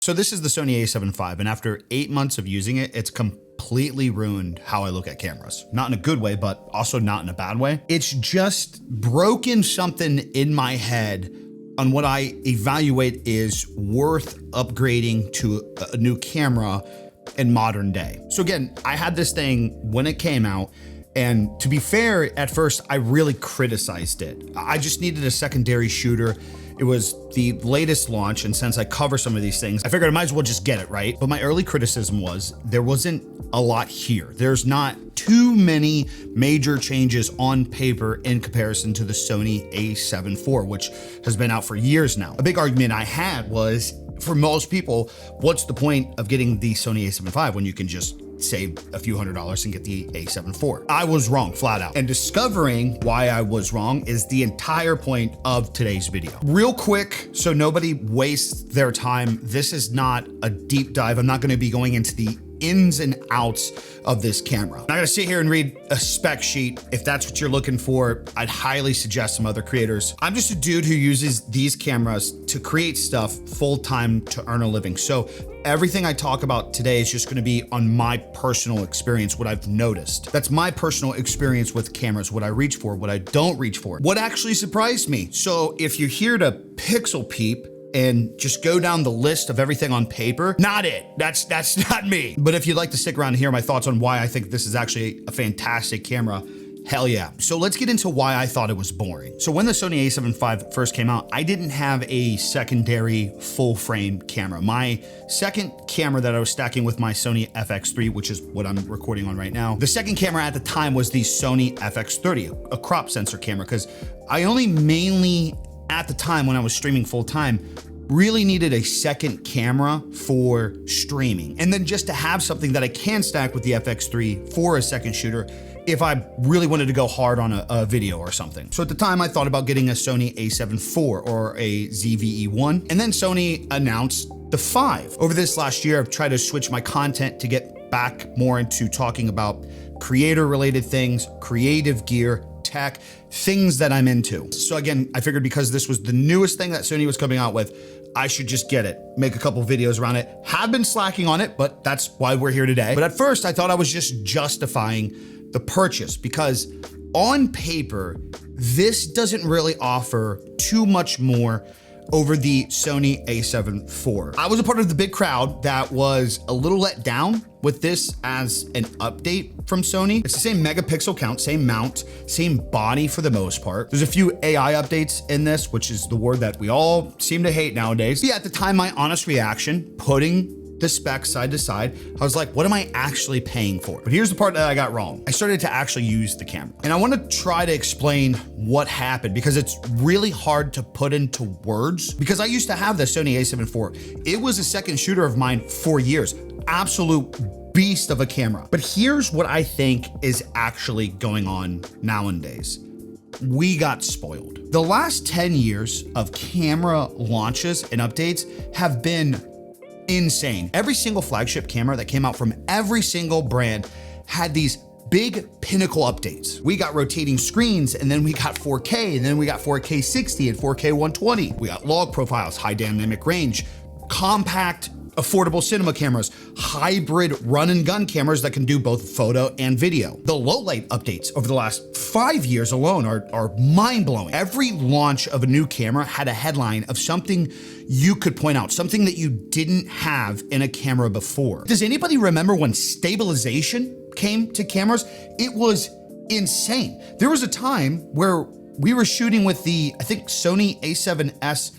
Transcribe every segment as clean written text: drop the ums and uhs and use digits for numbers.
So this is the Sony a7 IV, and after 8 months of using it, it's completely ruined how I look at cameras. Not in a good way, but also not in a bad way. It's just broken something in my head on what I evaluate is worth upgrading to a new camera in modern day. So again, I had this thing when it came out, and to be fair, at first I really criticized it. I just needed a secondary shooter. It was the latest launch, and since I cover some of these things, I figured I might as well just get it, right? But my early criticism was there wasn't a lot here. There's not too many major changes on paper in comparison to the Sony a7 IV, which has been out for years now. A big argument I had was, for most people, what's the point of getting the Sony a7 IV when you can just save a few $100s and get the a7 IV? I was wrong, flat out. And discovering why I was wrong is the entire point of today's video. Real quick, so nobody wastes their time, this is not a deep dive. I'm not gonna be going into the ins and outs of this camera. I'm not gonna sit here and read a spec sheet. If that's what you're looking for, I'd highly suggest some other creators. I'm just a dude who uses these cameras to create stuff full-time to earn a living. So everything I talk about today is just gonna be on my personal experience, what I've noticed. That's my personal experience with cameras, what I reach for, what I don't reach for. What actually surprised me. So if you're here to pixel peep and just go down the list of everything on paper, not it. That's not me. But if you'd like to stick around and hear my thoughts on why I think this is actually a fantastic camera, hell yeah. So let's get into why I thought it was boring. So when the Sony a7 IV first came out, I didn't have a secondary full frame camera. My second camera that I was stacking with my Sony FX3, which is what I'm recording on right now, the second camera at the time was the Sony FX30, a crop sensor camera, because I only mainly, at the time when I was streaming full time, really needed a second camera for streaming. And then just to have something that I can stack with the FX3 for a second shooter if I really wanted to go hard on a video or something. So at the time I thought about getting a Sony a7 IV or a ZV-E1, and then Sony announced the 5. Over this last year, I've tried to switch my content to get back more into talking about creator related things, creative gear, tech, things that I'm into. So again, I figured because this was the newest thing that Sony was coming out with, I should just get it, make a couple videos around it. Have been slacking on it, but that's why we're here today. But at first I thought I was just justifying the purchase because on paper, this doesn't really offer too much more over the Sony a7 IV. I was a part of the big crowd that was a little let down with this as an update from Sony. It's the same megapixel count, same mount, same body for the most part. There's a few AI updates in this, which is the word that we all seem to hate nowadays. But yeah, at the time, my honest reaction, putting the specs side to side, I was like, what am I actually paying for? But here's the part that I got wrong. I started to actually use the camera. And I want to try to explain what happened because it's really hard to put into words because I used to have the Sony a7 IV. It was a second shooter of mine for years. Absolute beast of a camera. But here's what I think is actually going on nowadays. We got spoiled. The last 10 years of camera launches and updates have been insane. Every single flagship camera that came out from every single brand had these big pinnacle updates. We got rotating screens, and then we got 4K, and then we got 4K 60 and 4K 120. We got log profiles, high dynamic range, compact, affordable cinema cameras, hybrid run and gun cameras that can do both photo and video. The low light updates over the last 5 years alone are mind blowing. Every launch of a new camera had a headline of something you could point out, something that you didn't have in a camera before. Does anybody remember when stabilization came to cameras? It was insane. There was a time where we were shooting with the, I think Sony a7S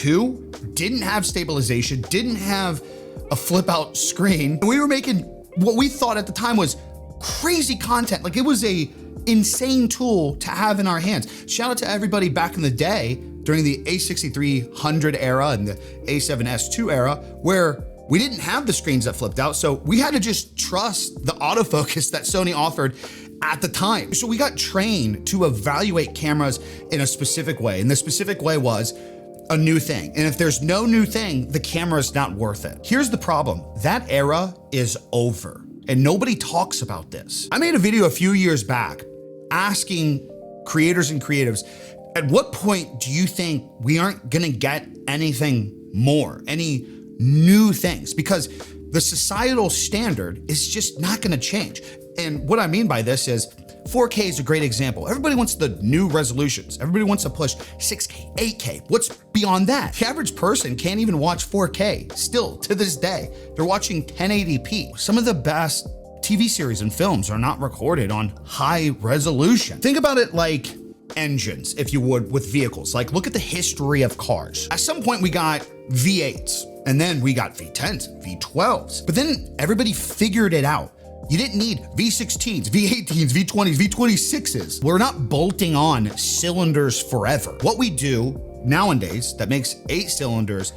II, didn't have stabilization, didn't have a flip out screen. We were making what we thought at the time was crazy content. Like it was a insane tool to have in our hands. Shout out to everybody back in the day during the A6300 era and the A7S II era where we didn't have the screens that flipped out. So we had to just trust the autofocus that Sony offered at the time. So we got trained to evaluate cameras in a specific way. And the specific way was a new thing. And if there's no new thing, the camera is not worth it. Here's the problem. That era is over and nobody talks about this. I made a video a few years back asking creators and creatives, at what point do you think we aren't gonna get anything more, any new things because the societal standard is just not gonna change. And what I mean by this is 4K is a great example. Everybody wants the new resolutions. Everybody wants to push 6K, 8K. What's beyond that? The average person can't even watch 4K still to this day. They're watching 1080p. Some of the best TV series and films are not recorded on high resolution. Think about it like engines, if you would, with vehicles. Like, look at the history of cars. At some point we got V8s, and then we got V10s, V12s, but then everybody figured it out. You didn't need V16s, V18s, V20s, V26s. We're not bolting on cylinders forever. What we do nowadays that makes 8 cylinders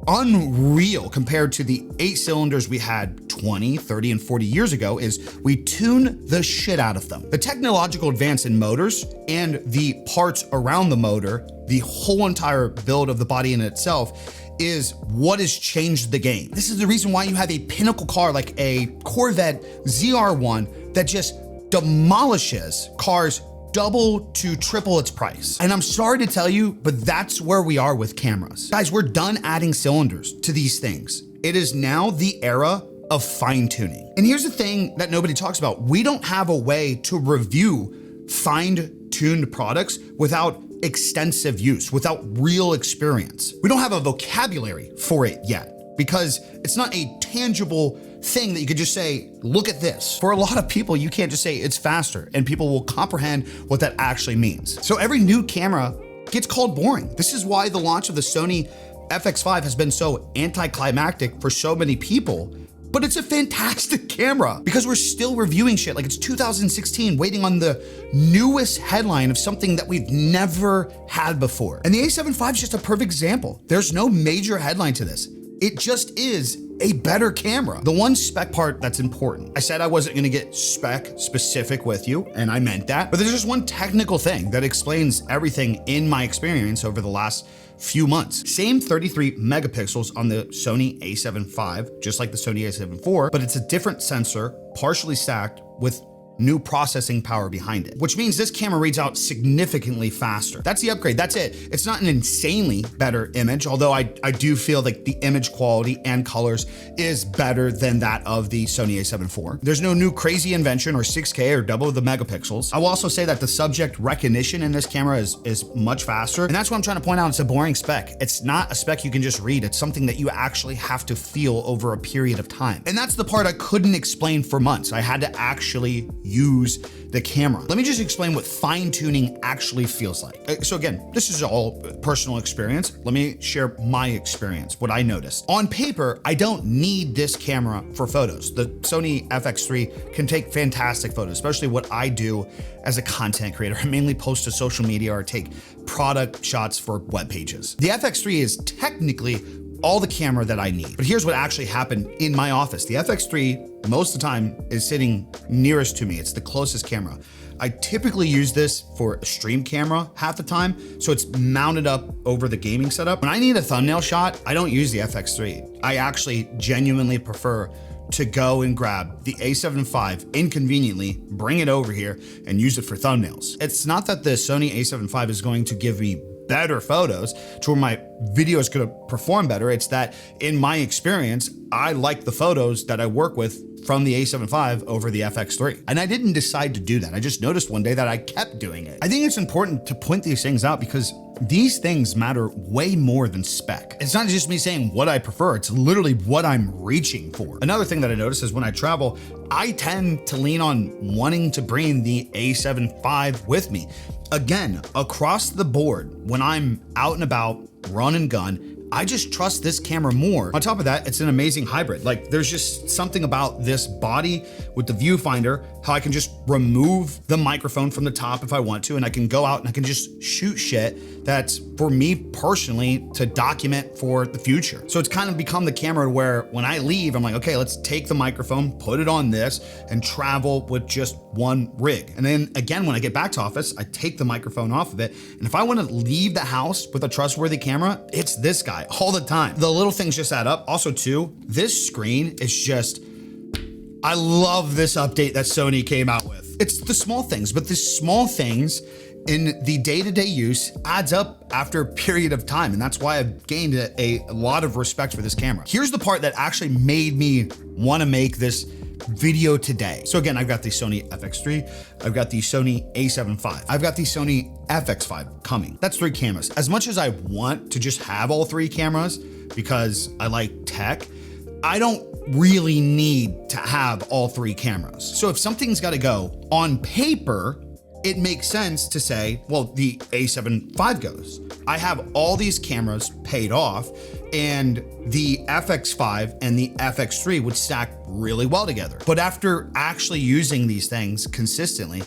unreal compared to the 8 cylinders we had 20, 30, and 40 years ago is we tune the shit out of them. The technological advance in motors and the parts around the motor, the whole entire build of the body in itself, is what has changed the game. This is the reason why you have a pinnacle car like a Corvette ZR1 that just demolishes cars double to triple its price. And I'm sorry to tell you, but that's where we are with cameras. Guys, we're done adding cylinders to these things. It is now the era of fine tuning. And here's the thing that nobody talks about. We don't have a way to review fine-tuned products without extensive use, without real experience. We don't have a vocabulary for it yet because it's not a tangible thing that you could just say, look at this. For a lot of people, you can't just say it's faster and people will comprehend what that actually means. So every new camera gets called boring. This is why the launch of the Sony FX5 has been so anticlimactic for so many people. But it's a fantastic camera because we're still reviewing shit like it's 2016, waiting on the newest headline of something that we've never had before. And the A7 IV is just a perfect example. There's no major headline to this. It just is a better camera. The one spec part that's important. I said I wasn't gonna get spec specific with you, and I meant that, but there's just one technical thing that explains everything in my experience over the last few months. Same 33 megapixels on the Sony A7 IV, just like the Sony A7 IV, but it's a different sensor, partially stacked with new processing power behind it, which means this camera reads out significantly faster. That's the upgrade, that's it. It's not an insanely better image, although I do feel like the image quality and colors is better than that of the Sony A7 IV. There's no new crazy invention or 6K or double the megapixels. I will also say that the subject recognition in this camera is much faster, and that's what I'm trying to point out. It's a boring spec. It's not a spec you can just read. It's something that you actually have to feel over a period of time. And that's the part I couldn't explain for months. I had to actually use the camera. Let me just explain what fine tuning actually feels like. So again, this is all personal experience. Let me share my experience, what I noticed. On paper, I don't need this camera for photos. The Sony FX3 can take fantastic photos, especially what I do as a content creator. I mainly post to social media or take product shots for web pages. The FX3 is technically all the camera that I need. But here's what actually happened in my office. The FX3, most of the time, is sitting nearest to me. It's the closest camera. I typically use this for a stream camera half the time, so it's mounted up over the gaming setup. When I need a thumbnail shot, I don't use the FX3. I actually genuinely prefer to go and grab the A7 IV inconveniently, bring it over here, and use it for thumbnails. It's not that the Sony A7 IV is going to give me better photos to where my video is gonna perform better. It's that in my experience, I like the photos that I work with from the A7 IV over the FX3. And I didn't decide to do that. I just noticed one day that I kept doing it. I think it's important to point these things out because these things matter way more than spec. It's not just me saying what I prefer, it's literally what I'm reaching for. Another thing that I notice is when I travel, I tend to lean on wanting to bring the A7 IV with me. Again, across the board, when I'm out and about, run and gun, I just trust this camera more. On top of that, it's an amazing hybrid. Like, there's just something about this body with the viewfinder, how I can just remove the microphone from the top if I want to, and I can go out and I can just shoot shit that's, for me personally, to document for the future. So it's kind of become the camera where when I leave, I'm like, okay, let's take the microphone, put it on this, and travel with just one rig. And then again, when I get back to office, I take the microphone off of it. And if I want to leave the house with a trustworthy camera, it's this guy all the time. The little things just add up. Also too, this screen is just, I love this update that Sony came out with. It's the small things, but the small things in the day-to-day use adds up after a period of time. And that's why I've gained a lot of respect for this camera. Here's the part that actually made me want to make this video today. So again, I've got the Sony FX3, I've got the Sony a7 IV, I've got the Sony FX5 coming. That's 3 cameras. As much as I want to just have all 3 cameras because I like tech, I don't really need to have all 3 cameras. So if something's got to go on paper, it makes sense to say, well, the a7 IV goes. I have all these cameras paid off, and the FX5 and the FX3 would stack really well together. But after actually using these things consistently,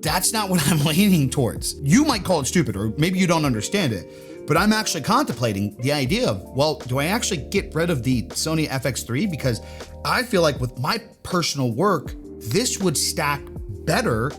that's not what I'm leaning towards. You might call it stupid, or maybe you don't understand it, but I'm actually contemplating the idea of, well, do I actually get rid of the Sony FX3? Because I feel like with my personal work, this would stack better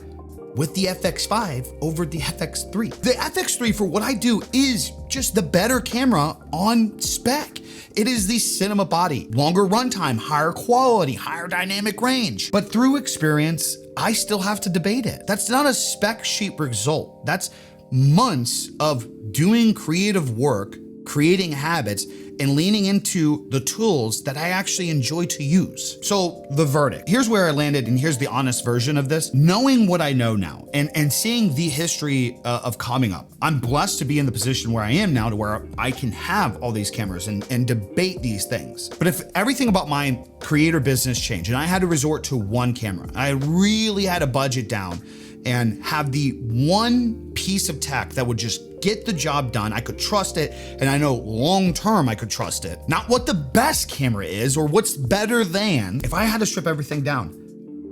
with the FX5 over the FX3. The FX3, for what I do, is just the better camera on spec. It is the cinema body, longer runtime, higher quality, higher dynamic range. But through experience, I still have to debate it. That's not a spec sheet result. That's months of doing creative work, creating habits, and leaning into the tools that I actually enjoy to use. So the verdict, here's where I landed, and here's the honest version of this. Knowing what I know now and seeing the history of coming up, I'm blessed to be in the position where I am now, to where I can have all these cameras and debate these things. But if everything about my creator business changed and I had to resort to one camera, I really had a budget down and have the one piece of tech that would just get the job done, I could trust it, and I know long-term I could trust it. Not what the best camera is or what's better than. If I had to strip everything down,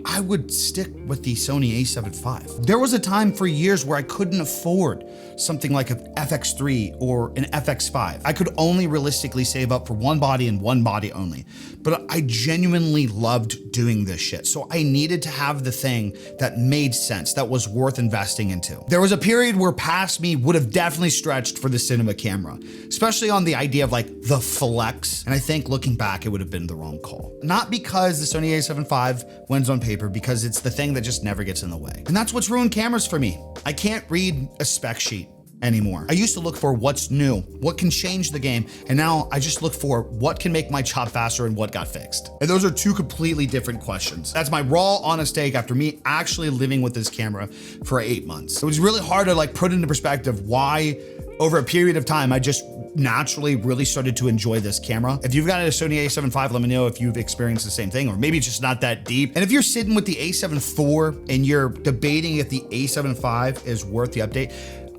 I would stick with the Sony a7 IV. There was a time for years where I couldn't afford something like an FX3 or an FX5. I could only realistically save up for one body and one body only. But I genuinely loved doing this shit. So I needed to have the thing that made sense, that was worth investing into. There was a period where past me would have definitely stretched for the cinema camera, especially on the idea of like the flex. And I think looking back, it would have been the wrong call. Not because the Sony a7 IV wins on paper, because it's the thing that just never gets in the way. And that's what's ruined cameras for me. I can't read a spec sheet anymore. I used to look for what's new, what can change the game, and now I just look for what can make my job faster and what got fixed. And those are 2 completely different questions. That's my raw, honest take after me actually living with this camera for 8 months. It was really hard to like put into perspective why over a period of time I just naturally really started to enjoy this camera. If you've got a Sony a7 IV, let me know if you've experienced the same thing, or maybe it's just not that deep. And if you're sitting with the a7 IV and you're debating if the a7 V is worth the update,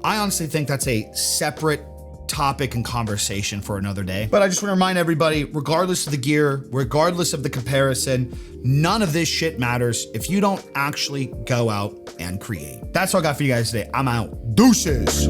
I honestly think that's a separate topic and conversation for another day. But I just want to remind everybody, regardless of the gear, regardless of the comparison, none of this shit matters if you don't actually go out and create. That's all I got for you guys today. I'm out. Deuces.